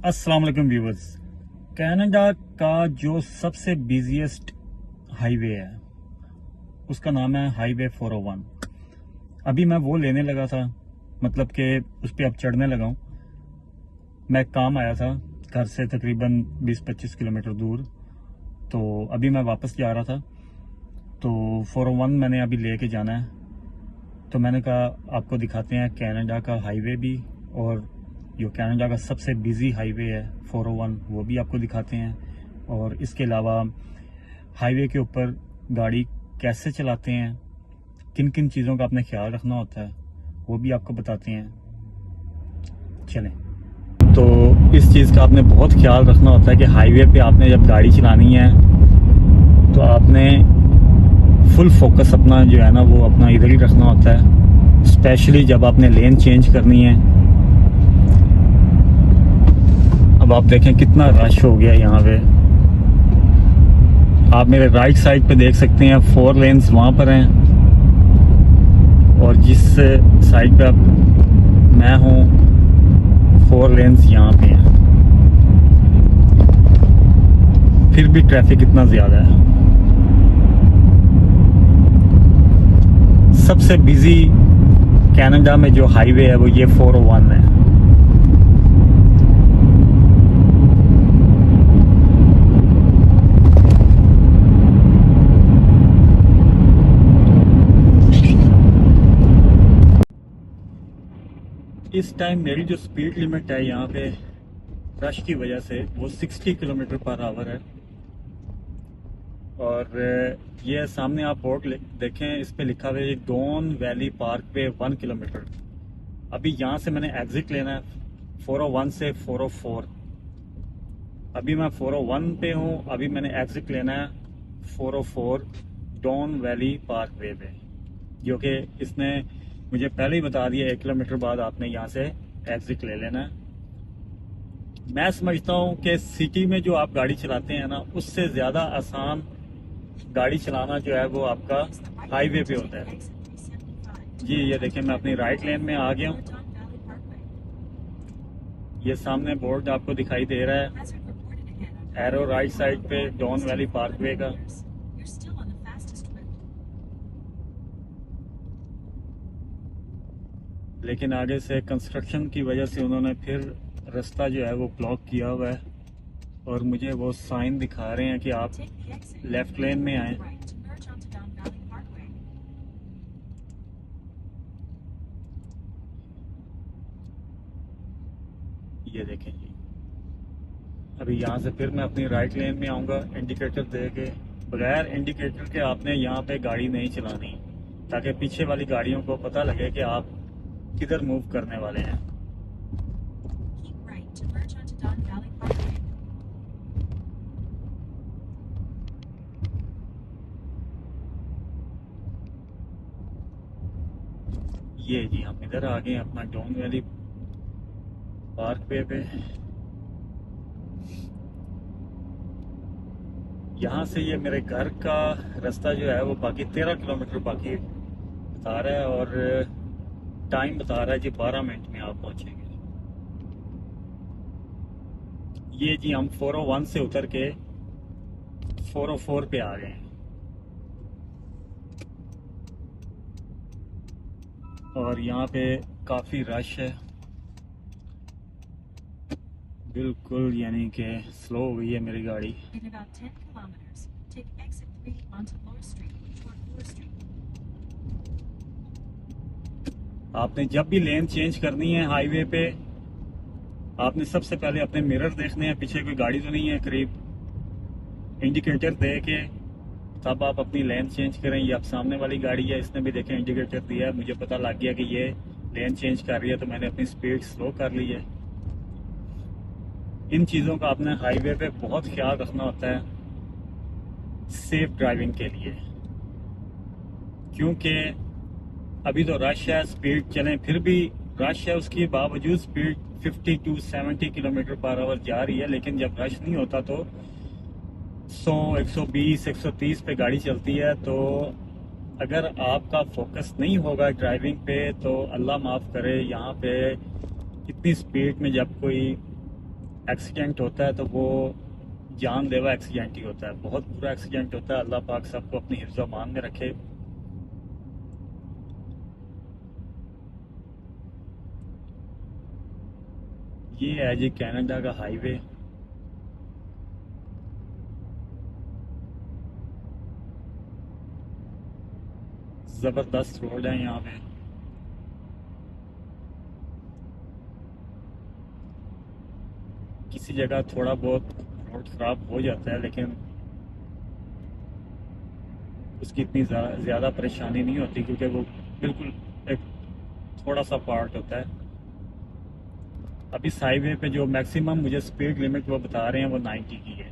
अस्सलाम वालेकुम viewers. Canada का जो सबसे बिजिएस्ट हाईवे है उसका नाम है हाईवे 401। अभी मैं वो लेने लगा था, मतलब कि उस पर अब चढ़ने लगा हूँ। मैं काम आया था घर से तकरीबन 20-25 किलोमीटर दूर, तो अभी मैं वापस जा रहा था। तो 401 मैंने अभी लेके जाना है, तो मैंने कहा आपको दिखाते हैं कनाडा का हाईवे भी, और जो कनाडा का सबसे बिजी हाईवे है 401 वो भी आपको दिखाते हैं। और इसके अलावा हाईवे के ऊपर गाड़ी कैसे चलाते हैं, किन किन चीज़ों का आपने ख्याल रखना होता है, वो भी आपको बताते हैं। चलें। तो इस चीज़ का आपने बहुत ख्याल रखना होता है कि हाईवे पे आपने जब गाड़ी चलानी है तो आपने फुल फोकस अपना जो है ना वो अपना इधर ही रखना होता है, स्पेशली जब आपने लेन चेंज करनी है। अब आप देखें कितना रश हो गया यहाँ पे। आप मेरे राइट साइड पे देख सकते हैं 4 लेन्स वहाँ पर हैं, और जिस साइड पे अब मैं हूँ 4 लेन्स यहाँ पे हैं। फिर भी ट्रैफिक इतना ज़्यादा है। सबसे बिजी कनाडा में जो हाईवे है वो ये 401 है। इस टाइम मेरी जो स्पीड लिमिट है यहाँ पे रश की वजह से वो 60 किलोमीटर पर आवर है। और ये सामने आप बोर्ड देखें, इस पे लिखा हुआ है डॉन वैली पार्क पे 1 किलोमीटर। अभी यहाँ से मैंने एग्जिट लेना है 401 से 404। अभी मैं 401 पे हूँ, अभी मैंने एग्जिट लेना है 404 डॉन वैली पार्क वे पे, जो कि इसने मुझे पहले ही बता दिया 1 किलोमीटर बाद आपने यहाँ से एग्जिट ले लेना है। मैं समझता हूँ कि सिटी में जो आप गाड़ी चलाते हैं ना, उससे ज़्यादा आसान गाड़ी चलाना जो है वो आपका हाईवे पे होता है। जी ये देखें, मैं अपनी राइट लेन में आ गया हूँ। ये सामने बोर्ड आपको दिखाई दे रहा है, एरो राइट साइड पे डॉन वैली पार्कवे का। लेकिन आगे से कंस्ट्रक्शन की वजह से उन्होंने फिर रास्ता जो है वो ब्लॉक किया हुआ है, और मुझे वो साइन दिखा रहे हैं कि आप लेफ्ट लेन में आए। ये देखें जी, अभी यहाँ से फिर मैं अपनी राइट लेन में आऊँगा इंडिकेटर दे के। बगैर इंडिकेटर के आपने यहाँ पे गाड़ी नहीं चलानी, ताकि पीछे वाली गाड़ियों को पता लगे कि आप किधर मूव करने वाले हैं। ये जी हम इधर आ गए अपना डॉन वैली पार्क वे पे। यहाँ से ये मेरे घर का रास्ता जो है वो बाकी 13 किलोमीटर बाकी बता रहा है, और टाइम बता रहा है जी 12 मिनट में आप पहुंचेंगे। ये जी हम 401 से उतर के 404 पे आ गए हैं, और यहाँ पे काफ़ी रश है बिल्कुल, यानी कि स्लो हो गई है मेरी गाड़ी। आपने जब भी लेन चेंज करनी है हाईवे पे, आपने सबसे पहले अपने मिरर देखने हैं पीछे कोई गाड़ी तो नहीं है करीब। इंडिकेटर दे के तब आप अपनी लेन चेंज करें। ये अब सामने वाली गाड़ी है, इसने भी देखें इंडिकेटर दिया है, मुझे पता लग गया कि ये लेन चेंज कर रही है, तो मैंने अपनी स्पीड स्लो कर ली है। इन चीज़ों का आपने हाईवे पे बहुत ख्याल रखना होता है सेफ ड्राइविंग के लिए, क्योंकि अभी तो रश है, स्पीड चलें फिर भी रश है, उसके बावजूद speed 50 to 70 kilometre per hour जा रही है। लेकिन जब रश नहीं होता तो 100, 120, 130 पे गाड़ी चलती है। तो अगर आपका फोकस नहीं होगा ड्राइविंग पे तो अल्लाह माफ़ करे, यहाँ पे इतनी स्पीड में जब कोई एक्सीडेंट होता है तो वो जानलेवा एक्सीडेंट ही होता है, बहुत बुरा एक्सीडेंट होता है। अल्लाह पाक सबको अपनी हिफ्ज़ व अमान में रखे। ये है जी कनाडा का हाईवे। ज़बरदस्त रोड है यहाँ पे। किसी जगह थोड़ा बहुत रोड ख़राब हो जाता है, लेकिन उसकी इतनी ज़्यादा परेशानी नहीं होती, क्योंकि वो बिल्कुल एक थोड़ा सा पार्ट होता है। अभी इस हाईवे पे जो मैक्सिमम मुझे स्पीड लिमिट वो बता रहे हैं वो 90 की है।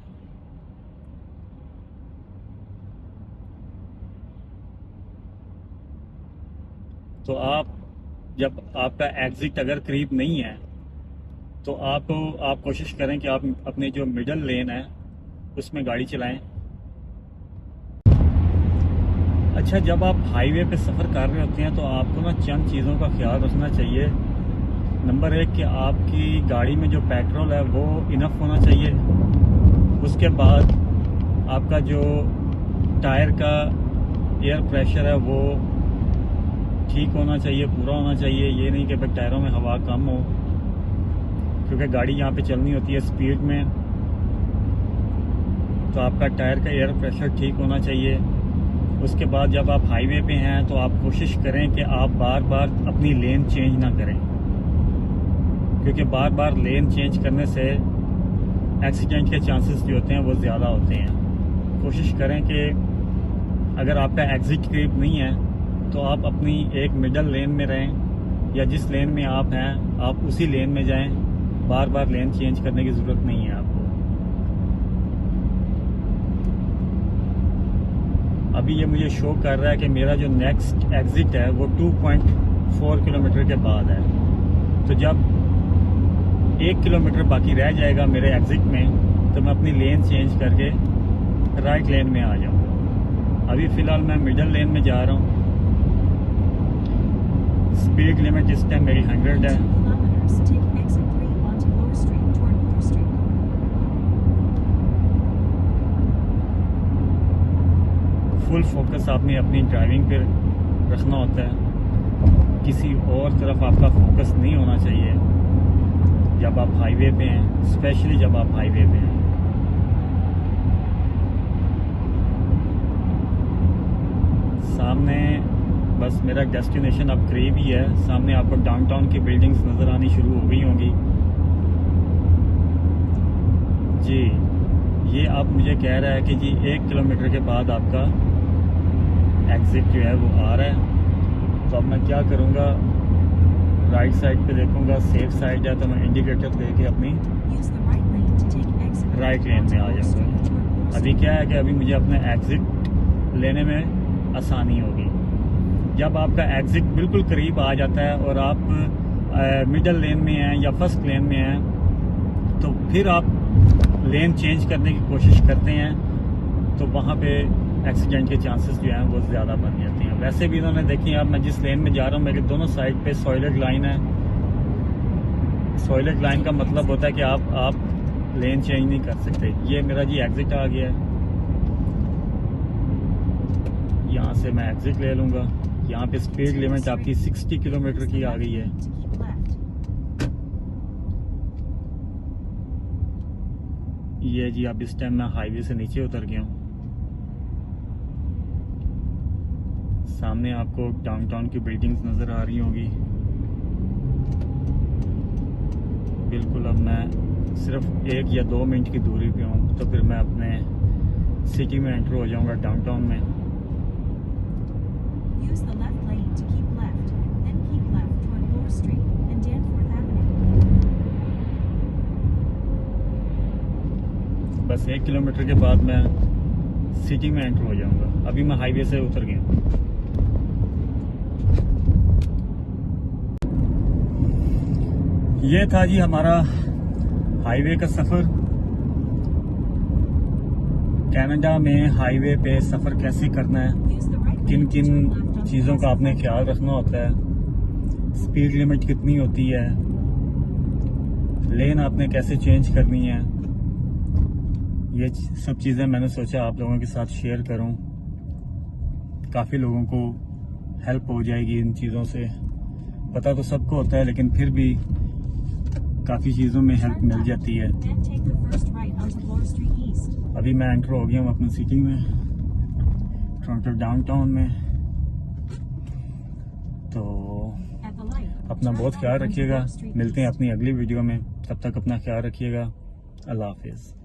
तो आप जब आपका एग्जिट अगर करीब नहीं है तो आप कोशिश करें कि आप अपने जो मिडल लेन है उसमें गाड़ी चलाएं। अच्छा, जब आप हाईवे पे सफ़र कर रहे होते हैं तो आपको ना चंद चीज़ों का ख्याल रखना चाहिए। नंबर 1 कि आपकी गाड़ी में जो पेट्रोल है वो इनफ होना चाहिए। उसके बाद आपका जो टायर का एयर प्रेशर है वो ठीक होना चाहिए, पूरा होना चाहिए। ये नहीं कि भाई टायरों में हवा कम हो, क्योंकि गाड़ी यहाँ पे चलनी होती है स्पीड में, तो आपका टायर का एयर प्रेशर ठीक होना चाहिए। उसके बाद जब आप हाईवे पे हैं तो आप कोशिश करें कि आप बार बार अपनी लेन चेंज ना करें, क्योंकि बार बार लेन चेंज करने से एक्सीडेंट के चांसेस जो होते हैं वो ज़्यादा होते हैं। कोशिश करें कि अगर आपका एग्जिट करीब नहीं है तो आप अपनी एक मिडल लेन में रहें, या जिस लेन में आप हैं आप उसी लेन में जाएं। बार बार लेन चेंज करने की ज़रूरत नहीं है आपको। अभी ये मुझे शो कर रहा है कि मेरा जो नेक्स्ट एग्जिट है वो 2.4 किलोमीटर के बाद है। तो जब 1 किलोमीटर बाकी रह जाएगा मेरे एग्जिट में तो मैं अपनी लेन चेंज करके राइट लेन में आ जाऊँगा। अभी फ़िलहाल मैं मिडल लेन में जा रहा हूँ। स्पीड लिमिट इस टाइम मेरी 100 है। फुल फोकस आपने अपनी ड्राइविंग पर रखना होता है, किसी और तरफ आपका फोकस नहीं होना चाहिए जब आप हाईवे पे हैं, स्पेशली जब आप हाईवे पे हैं। सामने बस मेरा डेस्टिनेशन अब करीब ही है। सामने आपको डाउनटाउन की बिल्डिंग्स नज़र आनी शुरू हो गई होंगी जी। ये अब मुझे कह रहा है कि जी 1 किलोमीटर के बाद आपका एग्जिट जो है वो आ रहा है। तो अब मैं क्या करूँगा, राइट साइड पे देखूँगा, सेफ साइड है तो मैं इंडिकेटर दे के अपनी राइट लेन में आ जाऊँगा। अभी क्या है कि अभी मुझे अपना एग्जिट लेने में आसानी होगी। जब आपका एग्जिट बिल्कुल करीब आ जाता है और आप मिडल लेन में हैं या फर्स्ट लेन में हैं तो फिर आप लेन चेंज करने की कोशिश करते हैं, तो वहाँ पे एक्सीडेंट के चांसेस जो हैं वो ज़्यादा बन जाते हैं। वैसे भी इन्होंने देखिए, अब मैं जिस लेन में जा रहा हूँ मेरे दोनों साइड पे सॉलिड लाइन है। सॉलिड लाइन का मतलब होता है कि आप लेन चेंज नहीं कर सकते। ये मेरा जी एग्जिट आ गया है, यहाँ से मैं एग्जिट ले लूँगा। यहाँ पे स्पीड लिमिट आपकी 60 किलोमीटर की आ गई है। ये जी अब इस टाइम मैं हाईवे से नीचे उतर गया हूँ। सामने आपको डाउनटाउन की बिल्डिंग्स नज़र आ रही होंगी। बिल्कुल अब मैं सिर्फ 1 या 2 मिनट की दूरी पे हूँ, तो फिर मैं अपने सिटी में एंटर हो जाऊँगा, डाउनटाउन में। Use the left lane to keep left, then keep left toward Bloor Street and Danforth Avenue. बस 1 किलोमीटर के बाद मैं सिटी में एंटर हो जाऊंगा। अभी मैं हाईवे से उतर गया हूँ। ये था जी हमारा हाईवे का सफ़र। कनाडा में हाईवे पे सफ़र कैसे करना है, किन किन चीज़ों का आपने ख्याल रखना होता है, स्पीड लिमिट कितनी होती है, लेन आपने कैसे चेंज करनी है, ये सब चीज़ें मैंने सोचा आप लोगों के साथ शेयर करूं। काफ़ी लोगों को हेल्प हो जाएगी इन चीज़ों से। पता तो सबको होता है, लेकिन फिर भी काफ़ी चीज़ों में हेल्प मिल जाती है। Then take the first right onto Bloor Street East. अभी मैं एंटर हो गया हूँ अपनी सिटी में, टोरंटो डाउनटाउन में। तो At the light, अपना turn बहुत right ख्याल onto रखिएगा। Bloor Street मिलते हैं East. अपनी अगली वीडियो में, तब तक अपना ख्याल रखिएगा। अल्लाह हाफिज़।